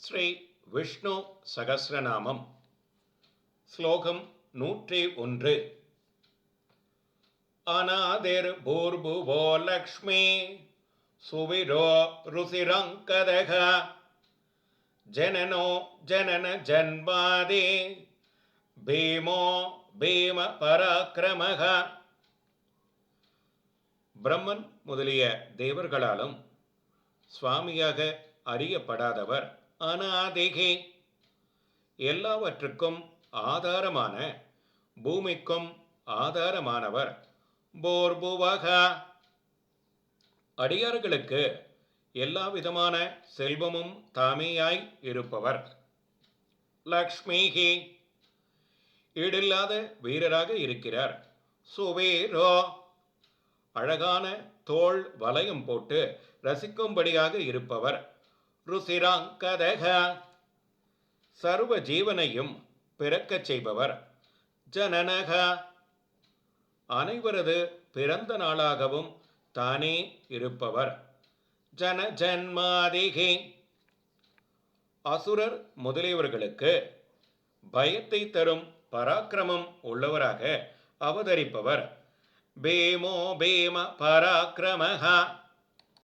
ஸ்ரீ விஷ்ணு சகஸ்ரநாமம் ஸ்லோகம் 101. அநாதிர் பூர்புவோ லக்ஷ்மி சுவிரோ ருசிரங்கதக ஜனனோ ஜனன ஜன்மாதி பீமோ பீம பராக்கிரமக. பிரம்மன் முதலிய தேவர்களாலும் சுவாமியாக அறியப்படாதவர் அநாதிகி, எல்லாவற்றுக்கும் ஆதாரமான பூமிக்கும் ஆதாரமானவர் போர்புவக, அடியார்களுக்கு எல்லா விதமான செல்வமும் தாமேயாய் இருப்பவர். லக்ஷ்மிகி, ஈடில்லாத வீரராக இருக்கிறார். சுவீரோ, அழகான தோள் வளையம் போட்டு ரசிக்கும்படியாக இருப்பவர். ருசிராங்கதக, சர்வ ஜீவனையும் பிறக்கச் செய்பவர். ஜனனக, அனைவரது பிறந்த நாளாகவும் தானே இருப்பவர். ஜன ஜன்மாதிகி, அசுரர் முதலியவர்களுக்கு பயத்தை தரும் பராக்கிரமம் உள்ளவராக அவதரிப்பவர். பீமோ பீம பராக்கிரமஹ,